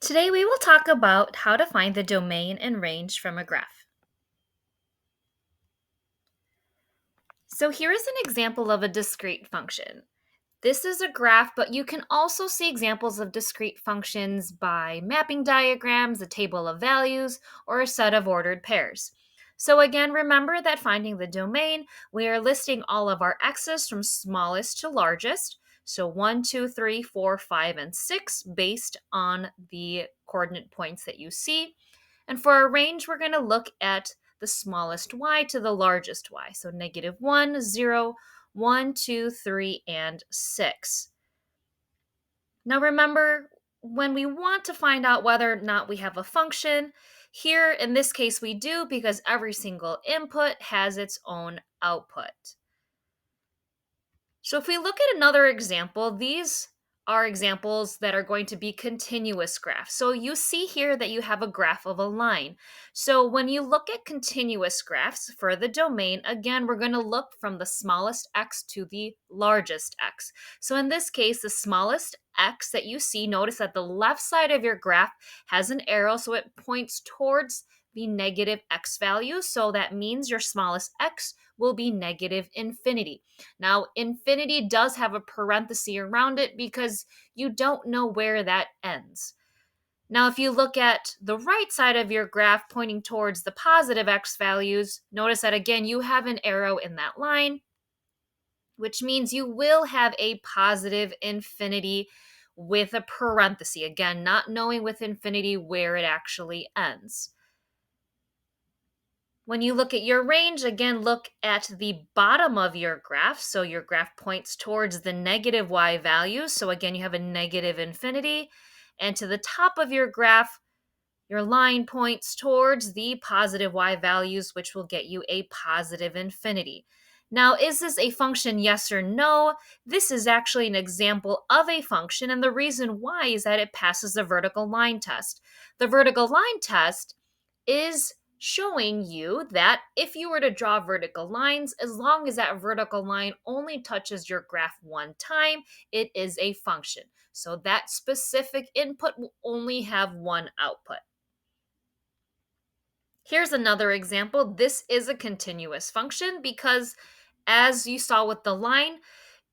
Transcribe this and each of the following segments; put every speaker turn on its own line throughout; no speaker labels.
Today we will talk about how to find the domain and range from a graph. So here is an example of a discrete function. This is a graph, but you can also see examples of discrete functions by mapping diagrams, a table of values, or a set of ordered pairs. So again, remember that finding the domain, we are listing all of our x's from smallest to largest. So 1, 2, 3, 4, 5, and 6 based on the coordinate points that you see. And for our range, we're going to look at the smallest y to the largest y. So negative 1, 0, 1, 2, 3, and 6. Now remember, when we want to find out whether or not we have a function, here in this case we do because every single input has its own output. So if we look at another example, these are examples that are going to be continuous graphs. So you see here that you have a graph of a line. So when you look at continuous graphs for the domain, again, we're going to look from the smallest x to the largest x. So in this case, the smallest x that you see, notice that the left side of your graph has an arrow, so it points towards the negative x value. So that means your smallest x will be negative infinity. Now, infinity does have a parenthesis around it because you don't know where that ends. Now, if you look at the right side of your graph pointing towards the positive x values, notice that again you have an arrow in that line, which means you will have a positive infinity with a parenthesis. Again, not knowing with infinity where it actually ends. When you look at your range, again, look at the bottom of your graph. So your graph points towards the negative y values. So again, you have a negative infinity. And to the top of your graph, your line points towards the positive y values, which will get you a positive infinity. Now, is this a function, yes or no? This is actually an example of a function, and the reason why is that it passes the vertical line test. The vertical line test is showing you that if you were to draw vertical lines, as long as that vertical line only touches your graph one time, it is a function. So that specific input will only have one output. Here's another example. This is a continuous function because, as you saw with the line,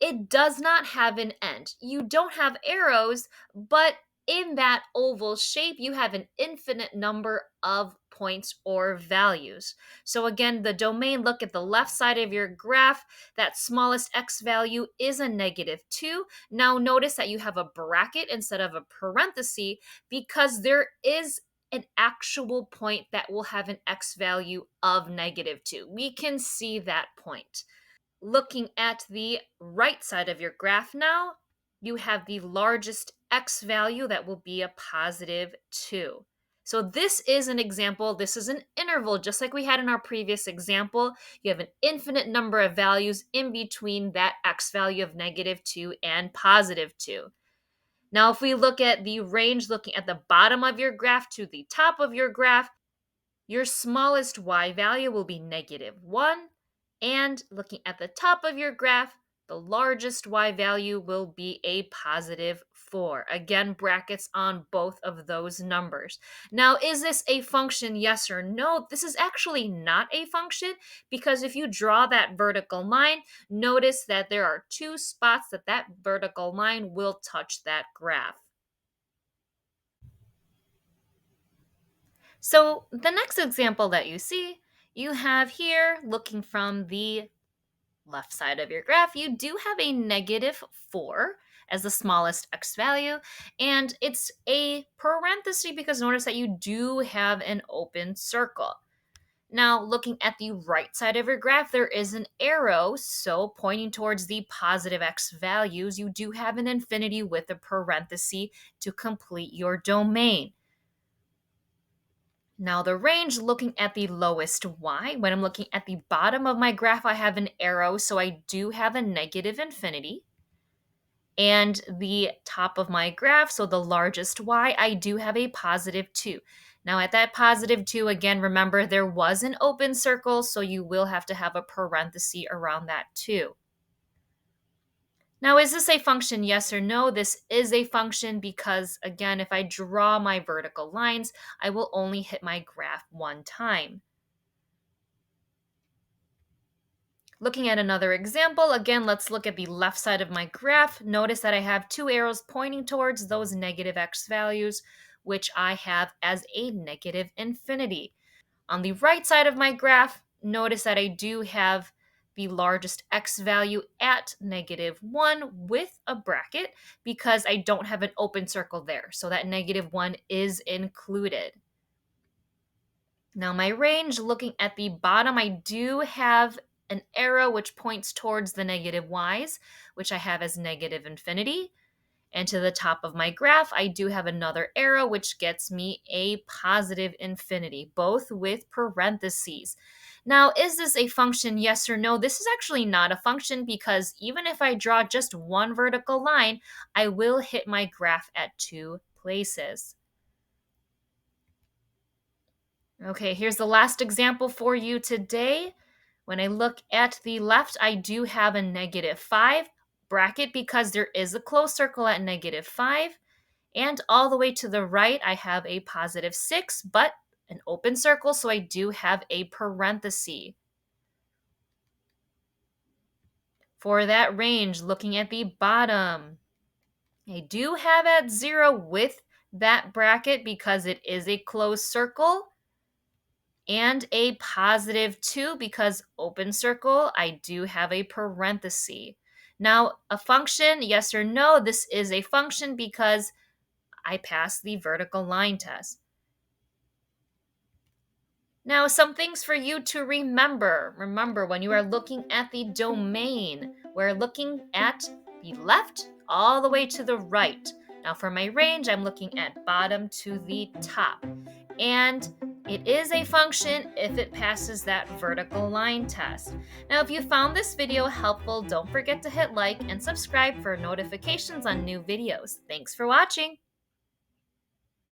it does not have an end. You don't have arrows, but in that oval shape, you have an infinite number of points or values. So again, the domain, look at the left side of your graph. That smallest x value is a negative 2. Now notice that you have a bracket instead of a parenthesis because there is an actual point that will have an x value of negative 2. We can see that point. Looking at the right side of your graph now, you have the largest x value that will be a positive 2. So this is an example. This is an interval, just like we had in our previous example. You have an infinite number of values in between that x value of negative 2 and positive 2. Now, if we look at the range, looking at the bottom of your graph to the top of your graph, your smallest y value will be negative 1. And looking at the top of your graph, the largest y value will be a positive 4. Again, brackets on both of those numbers. Now, is this a function, yes or no? This is actually not a function because if you draw that vertical line, notice that there are two spots that vertical line will touch that graph. So the next example that you see, you have here, looking from the left side of your graph, you do have a negative 4 as the smallest x value, and it's a parenthesis because notice that you do have an open circle. Now, looking at the right side of your graph, there is an arrow, so pointing towards the positive x values, you do have an infinity with a parenthesis to complete your domain. Now the range, looking at the lowest y, when I'm looking at the bottom of my graph, I have an arrow, so I do have a negative infinity. And the top of my graph, so the largest y, I do have a positive 2. Now at that positive 2, again, remember there was an open circle, so you will have to have a parenthesis around that 2. Now, is this a function? Yes or no? This is a function because, again, if I draw my vertical lines, I will only hit my graph one time. Looking at another example, again, let's look at the left side of my graph. Notice that I have two arrows pointing towards those negative x values, which I have as a negative infinity. On the right side of my graph, notice that I do have the largest x value at -1 with a bracket because I don't have an open circle there. So that -1 is included. Now my range, looking at the bottom, I do have an arrow which points towards the negative y's, which I have as negative infinity. And to the top of my graph, I do have another arrow which gets me a positive infinity, both with parentheses. Now, is this a function, yes or no? This is actually not a function because even if I draw just one vertical line, I will hit my graph at two places. Okay, here's the last example for you today. When I look at the left, I do have a -5 bracket because there is a closed circle at -5. And all the way to the right, I have a +6, but an open circle, so I do have a parenthesis. For that range, looking at the bottom, I do have at 0 with that bracket because it is a closed circle, and a +2 because open circle, I do have a parenthesis. Now, a function, yes or no, this is a function because I passed the vertical line test. Now, some things for you to remember. Remember, when you are looking at the domain, we're looking at the left all the way to the right. Now, for my range, I'm looking at bottom to the top. And it is a function if it passes that vertical line test. Now, if you found this video helpful, don't forget to hit like and subscribe for notifications on new videos. Thanks for watching.